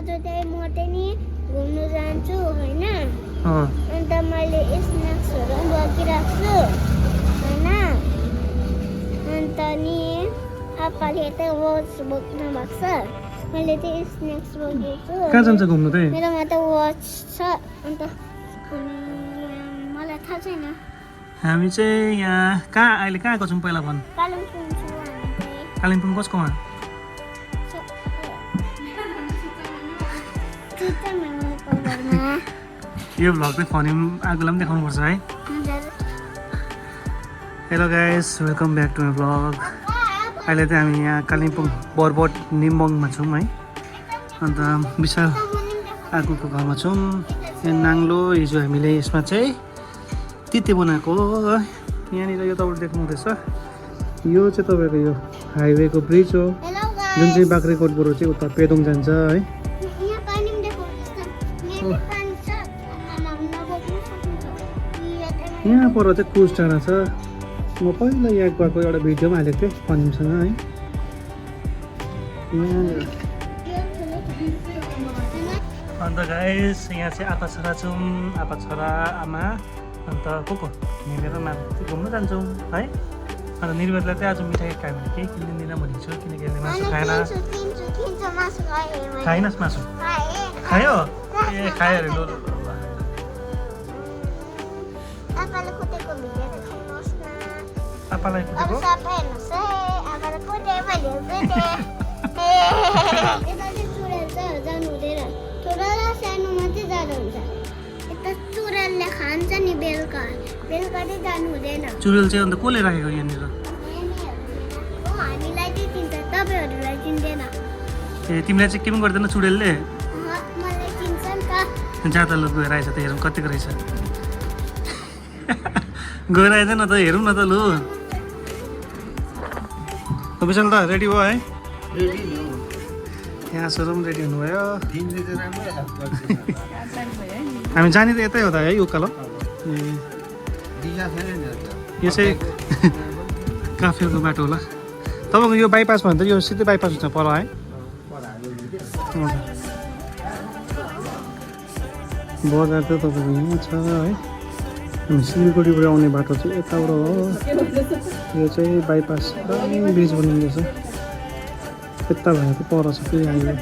आज चाहिँ म चाहिँ नि घुम्नु जान्छु हैन अन्त मैले स्न्याक्सहरु बोकिराख्छु हैन अन्त नि आप्पाले त वाच बोक्नु भएको छ मैले चाहिँ स्न्याक्स बोकेछु कहाँ जान्छ घुम्नु चाहिँ मेरोमा त वाच छ अन्त मलाई थाहा छैन हामी चाहिँ यहाँ कहाँ अहिले कहाँ आएको छौँ पहिला भन् कालिम्पोङ छु हामी चाहिँ कालिम्पोङ कसकोमा यो भ्लग चाहिँ फनी आगोलाई पनि देखाउनु पर्छ है hello guys welcome back to my vlog अहिले चाहिँ हामी यहाँ कालिम्पोङ बरबोट निम्बोङमा छौँ है अन्त विशाल आगोको घरमा छौँ यहाँ नाङ्लो हिजो हामीले यसमा चाहिँ तिते बनाएको है यहाँनिर यो तपाईँले देख्नु हुँदैछ यो चाहिँ तपाईँको यो हाइवेको ब्रिज हो जुन चाहिँ बाख्राकोटबाट चाहिँ उता पेदोङ जान्छ है यहाँ पर चाहिँ कुच डाँडा छ म पहिला यहाँ गएको एउटा भिडियोमा हालेको थिएँ फनिमसँग है अन्त गाइस यहाँ चाहिँ आपा छोरा छौँ आपा छोरा आमा अन्त को मिलेर माथि घुम्नु जान्छौँ है अन्त निर्वेदलाई चाहिँ आज मिठाई खायो भने केही किनिदिँदैन भनेको छु किनकि यसले मासु खाएन खाएनस् मासु खायो ए खायो अरे ल आपालाई कुटेको चुरेल चाहिँ अन्त कसले राखेको यहाँनिर ए तिमीलाई चाहिँ के पनि गर्दैन चुडेलले जाँदा ल गएर आएछ त हेरौँ कतिको रहेछ गएर आएछ न त हेरौँ न त लु विशाल त रेडी भयो है यहाँ छोरो पनि रेडी हुनुभयो हामी जाने त यतै हो त है उकालो यो चाहिँ काफेरको बाटो होला तपाईँको यो बाइपास भयो भने त यो सिधै बाइपास हुन्छ पर है बजार चाहिँ तपाईँको यहाँ छ है सिलगढीबाट आउने बाटो चाहिँ यताबाट हो यो चाहिँ बाइपास ब्रिज बनिँदैछ यता भएको पर छ फेरि हाइवे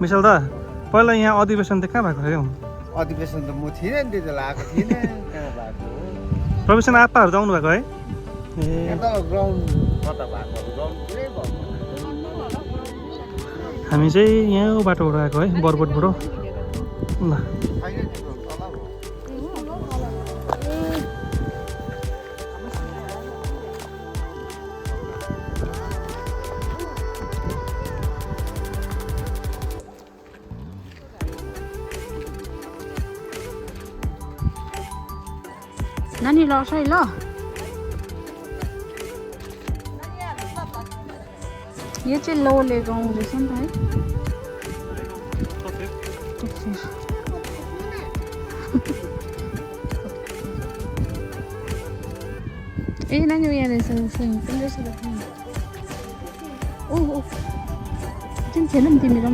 विशाल दा पहिला यहाँ अधिवेशन त कहाँ भएको थियो अधिवेशन त म थिइनँ नि त्यति बेला आएको थिइनँ कहाँ भएको प्रवेशन आप्पाहरू त आउनु भएको है ए ग्राउन्ड कता भएको ग्राउन्ड पुरै भएको हामी चाहिँ यहाँ बाटोबाट आएको है बरबोटबाट ल नानी लड्छ है ल यो चाहिँ लोले गाउँ रहेछ नि त है ए नानी यहाँ रहेछ ओ एकछिन खेल नि तिमी र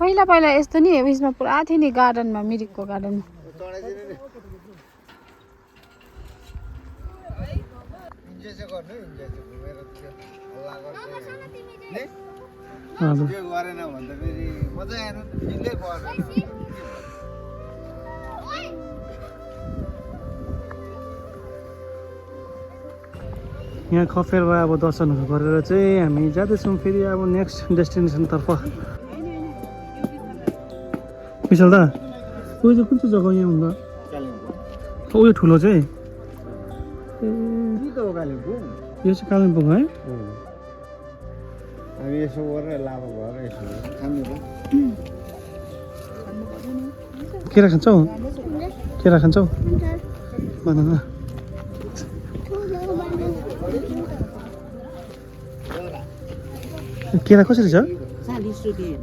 पहिला पहिला यस्तो नि उयसमा पुरा थियो नि गार्डनमा मिरिकको गार्डनमा यहाँ कफेरमा अब दर्शनहरू गरेर चाहिँ हामी जाँदैछौँ फेरि अब नेक्स्ट डेस्टिनेसनतर्फ विशाल दा उयो चाहिँ कुन चाहिँ जग्गा यहाँ हुँदा उयो ठुलो चाहिँ यो चाहिँ कालिम्पोङ है हामी यसो गरेर लाभा भएर यसो खानु केरा खान्छौ केरा खान्छौ भन न केरा कसरी छ 40 रुपैयाँ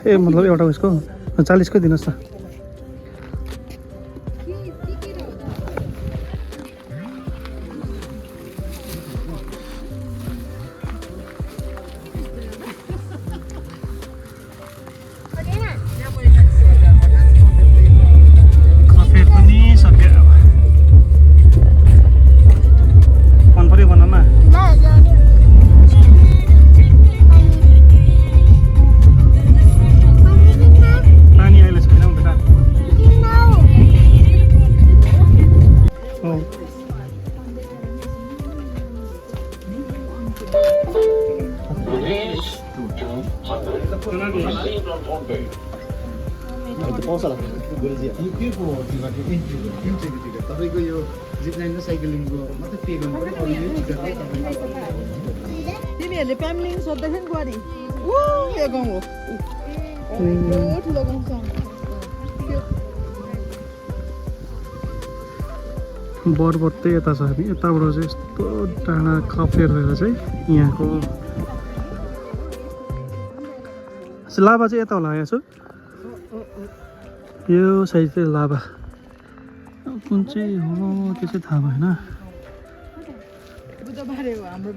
ए मतलब एउटा उसको 40 दिनुहोस् न कफे पनि सक्यो मन पर्यो भन न पानी अहिले छैन हौ बेटा तपाईँको यो जिपलाइन र साइक्लिङको मात्रै पे गर्नु पर्यो तिमीहरूले प्याम्लिङ सोध्दाखेरि गरी ऊ यो गाउँ हो ठुलो गाउँ छ बरबोट चाहिँ यता छ हामी यताबाट चाहिँ यस्तो टाढा कफेर भएर चाहिँ यहाँको लाभा चाहिँ यता होला यहाँ छु यो साइड चाहिँ लाभा कुन चाहिँ हो त्यो चाहिँ थाहा भएन बुधबारे हो हाम्रो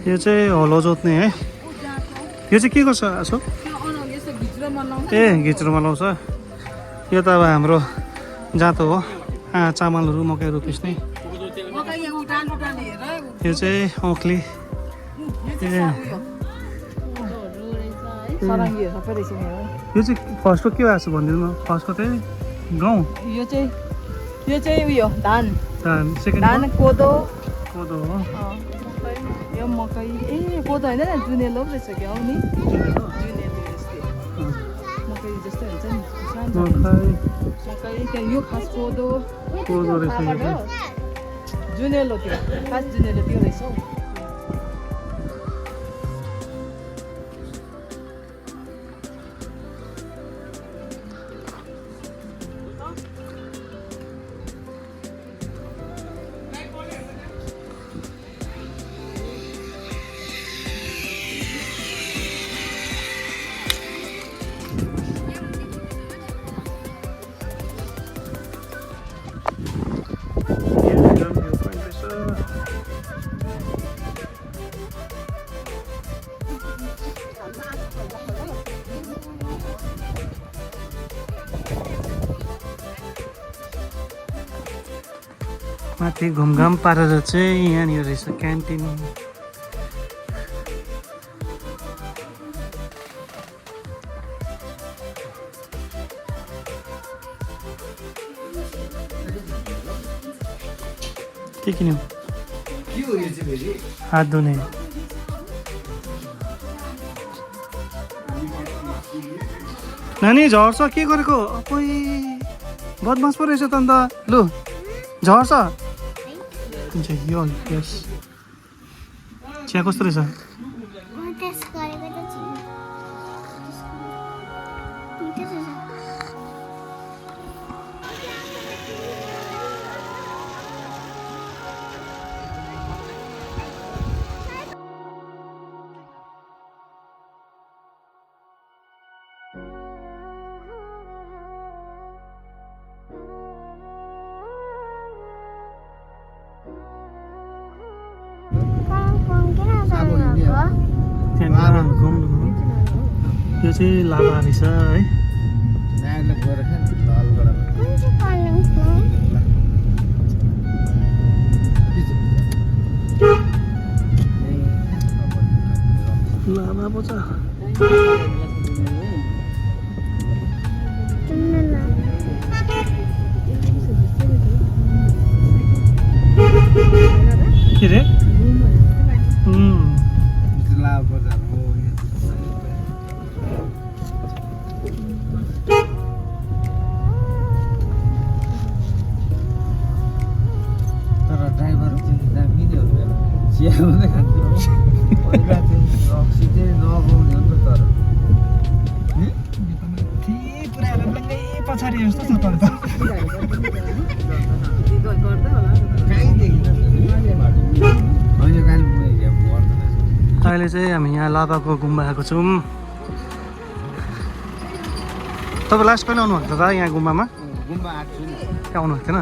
यो चाहिँ हलो जोत्ने है यो चाहिँ के गर्छ आसो ए घिच्रोमा लाउँछ यो त अब हाम्रो जातो हो चामलहरू मकैहरू पिस्ने यो चाहिँ औँख्ली ए यो चाहिँ फर्स्टको के भएको छ भनिदिनु न फर्स्टको चाहिँ गहुँ यो चाहिँ उयो धान सेकेन्ड धान कोदो कोदो हो यो मकै ए कोदो होइन जुनेलो रहेछ क्या हौ नि मकै जस्तै हुन्छ नि मकै मकै त्यहाँ यो खास कोदो कोदो रहेछ यो चाहिँ जुनेलो त्यो खास जुनेलो त्यो रहेछ हौ माथि घुमघाम पारेर चाहिँ यहाँनिर रहेछ क्यान्टिन के किन्यौ के हो यो चाहिँ फेरि हात धुने नानी झर्छ के गरेको कोही बदमास पो रहेछ त अन्त लु झर्छ यो यस चिया कस्तो रहेछ म टेस्ट गरेको त छु मिठो छ त्यहाँ घुम्नु यो चाहिँ लाभा रहेछ है नानीले गएर खान्छ तलबाट कुन चाहिँ कालिम्पोङ लाभा पो छ के रे लाभ बजार हो तर ड्राइभर चाहिँ दामी नै हो चिया मात्रै खान्छ पहिला चाहिँ रक्सी चाहिँ नगाउने हो नि त तर पछाडि जस्तो छ तर कहीँ देखिन होइन कालिम्पोङ एरिया गर्दैन अहिले चाहिँ हामी यहाँ लाभाको गुम्बा आएको छौँ तपाईँ लास्ट कहिले आउनुभएको थियो त यहाँ गुम्बामा गुम्बा आएको छु नि त्यहाँ आउनुभएको थिएन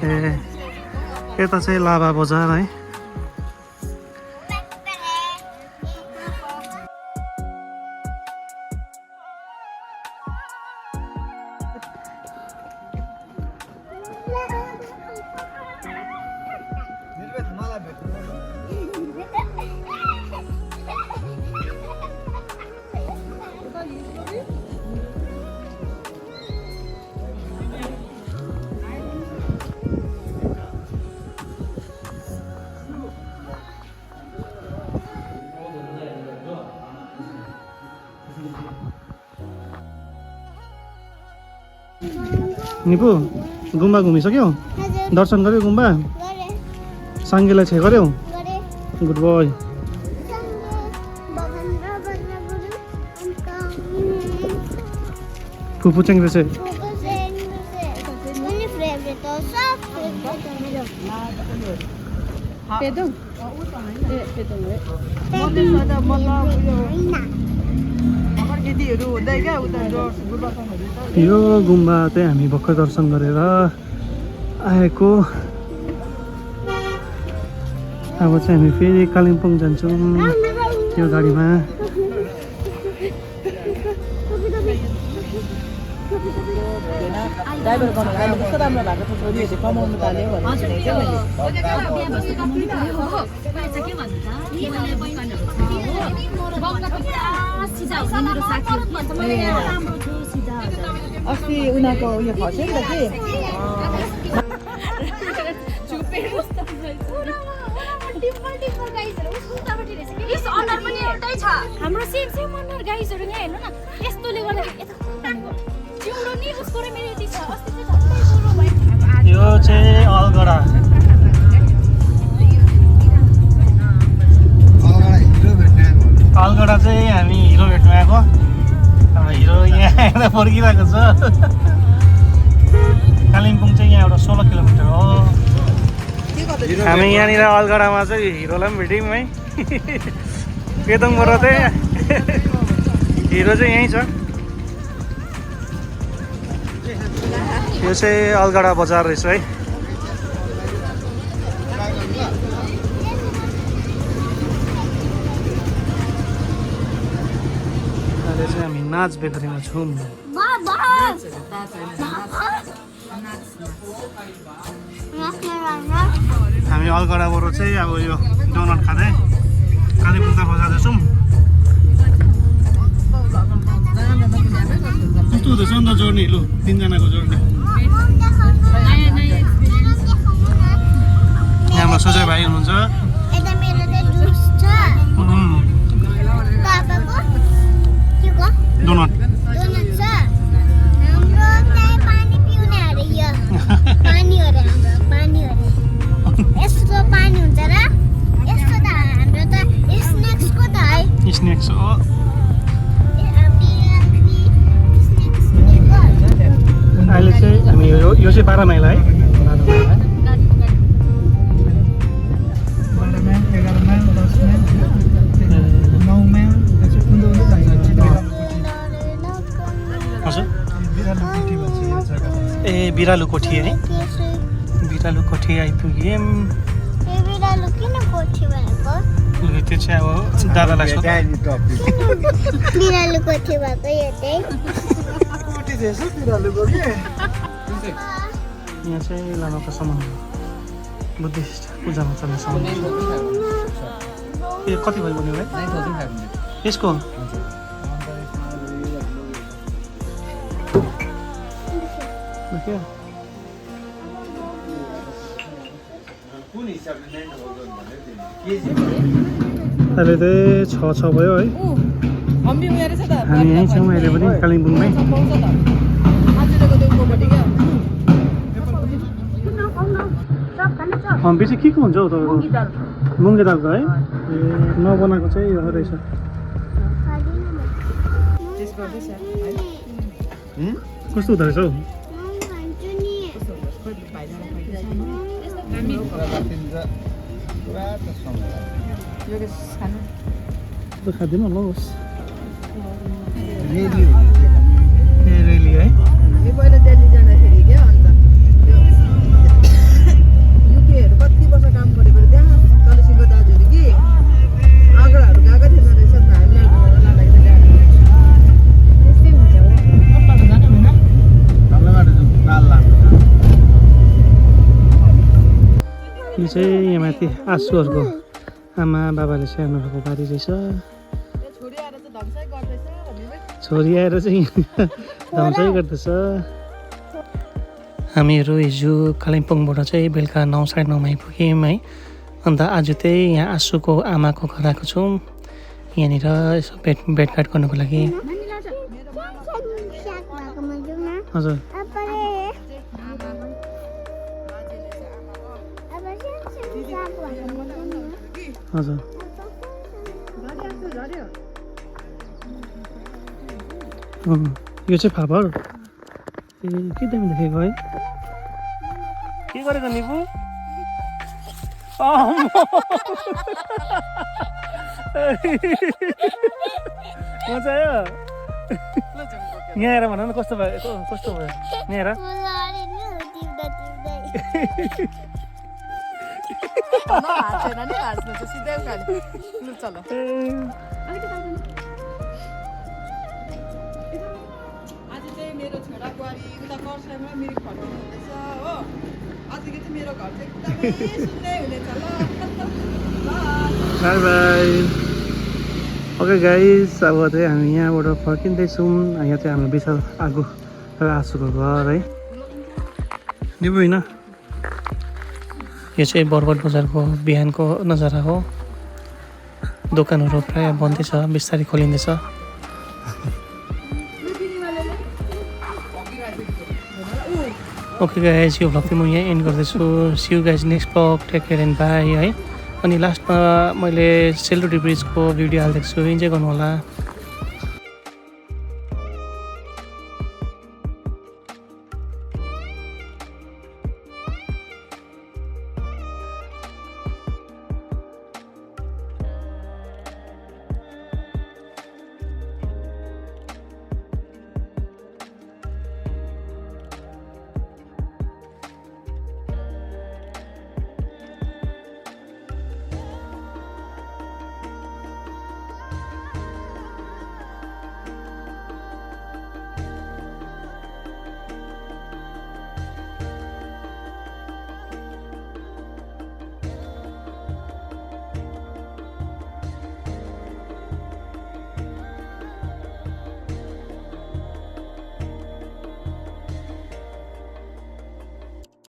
ए यता चाहिँ लाभा बजार है मलाई भेट्नु निपु गुम्बा घुमिसक्यौ हजुर दर्शन गर्यो गुम्बा गरे साङ्गेलाई छे गर्यौ गरे गुड बोय फुपू चेङ्ग्रे चाहिँ पेदोङ ए पेदोङ है केटीहरू हुँदै क्या उता यो गुम्बा चाहिँ हामी भर्खर दर्शन गरेर आएको अब चाहिँ हामी फेरि कालिम्पोङ जान्छौँ यो गाडीमा ड्राइभर गर्नु अहिले कस्तो राम्रो भएको छ छोरीहरूले कमाउनु थाल्यो भनेर अस्ति उनीहरूको उयो खस्यो नि त हाम्रो सेम सेम अनुहार गाइजहरु यहाँ हेर्नु न यस्तोले गर्दाखेरि चिउरो नि उसको र मेरो यति छ अस्ति चाहिँ झट्टै सुरु भयो यो चाहिँ अलगढा हिरो भेट्न आएको अलगढा चाहिँ हामी हिरो भेट्नु आएको अब हिरो यहाँ आएर फर्किरहेको छ कालिम्पोङ चाहिँ यहाँबाट 16 किलोमिटर हो हामी यहाँनिर अलगढामा चाहिँ हिरोलाई पनि भेट्यौँ है पेदोङबाट चाहिँ हिरो चाहिँ यहीँ छ यो चाहिँ अलगढा बजार रहेछ है अहिले चाहिँ हामी नाच बेकरीमा छौँ हामी अलगढाबाट चाहिँ अब यो डोनट खाँदै कालिम्पोङतर्फ जाँदैछौँ कस्तो हुँदैछ नि त जर्नी लु 3 जनाको जर्नी सुजय भाइ हुनुहुन्छ यता मेरो त जुस छ पापाको के को डोनट डोनट छ हाम्रो चाहिँ पानी पिउने अरे यो पानी हो रे हाम्रो पानी हो रे यस्तो पानी हुन्छ र यस्तो त हाम्रो त स्न्याक्सको त है स्न्याक्स हो अहिले चाहिँ हामी यो चाहिँ 12 माइल है 12 माइल 11 माइल 10 माइल 9 माइल त्यसो कुन जान्छ हजुर बिरालो कोठी भन्छ यो जग्गा ए बिरालो कोठी है बिरालो कोठी आइपुग्यौँ बिरालो किन कोठी भनेको त्यो चाहिँ अब दादालाई सोध्नु बिरालो कोठी भएको यो चाहिँ कोठी थिएछ बिरालोको के यहाँ चाहिँ लामाको सामान बुद्धिस्ट पूजामा चल्ने सामान यो कति भयो भन्यो है 9500 यसको देखियो कुन हिसाबले 9000 भन्यो अहिले चाहिँ 6 भयो है हम्बी उयो रहेछ त हामी यहीँ छौँ अहिले पनि कालिम्पोङमै पाउँछ त आजको त्यो कोपटी क्या हम्पी चाहिँ के को हुन्छ हौ तपाईँको मुङ्गे दालको है ए नबनाएको चाहिँ यो रहेछ टेस्ट गर्दैछ कस्तो हुँदो रहेछ हौ यो के खानु त्यो खाँदैन होला होस् रेली ए रेली है यो पहिला दिल्ली जाँदाखेरि क्या अन्त युकेहरू कति वर्ष काम गरेको त्यहाँ कलेसिङको दाजुहरू कि आगराहरू गएको थिएन रहेछ हामीलाई लाँदाखेरि गाडी त्यस्तै हुन्छ हो यो चाहिँ यहाँ माथि आँसुहरूको आमा बाबाले स्याहार्नुभएको बारी रहेछ छोरी आएर चाहिँ धम्साइ गर्दैछ भन्ने छोरी आएर चाहिँ धम्साइ गर्दैछ हामीहरू हिजो कालिम्पोङबाट चाहिँ बेलुका 9 साढे 9 आइपुग्यौँ है अन्त आज चाहिँ यहाँ आँसुको आमाको घर आएको छौँ यहाँनिर यसो भेटघाट गर्नुको लागि हजुर हजुर यो चाहिँ फापर ए के दामी देखेको है के गरेको निपु मजा आयो यहाँ आएर भन न कस्तो भयो कस्तो भयो यहाँ आएर हाँसेन नि हाँस्नु चाहिँ सिधै उकाले लु चलो आज चाहिँ मेरो छोरा बुहारी उता कर्सियङमा मिरिक फर्किनु हुँदैछ हो आजको चाहिँ मेरो घर चाहिँ एकदमै सुन्दै हुनेछ ल बाई बाई ओके गाइस अब चाहिँ हामी यहाँबाट फर्किँदैछौँ यहाँ चाहिँ हाम्रो विशाल आगो र आँसुको घर है निबु होइन यो चाहिँ बरबोट बजारको बिहानको नजारा हो दोकानहरू प्रायः बन्दै छ बिस्तारै खोलिँदैछ ओके गाइज यो भ्लग चाहिँ म यहाँ एन्ड गर्दैछु see you guys next vlog take care and bye है अनि लास्टमा मैले सेलरोटी ब्रिजको भिडियो हालिदिएको छु इन्जोय गर्नु होला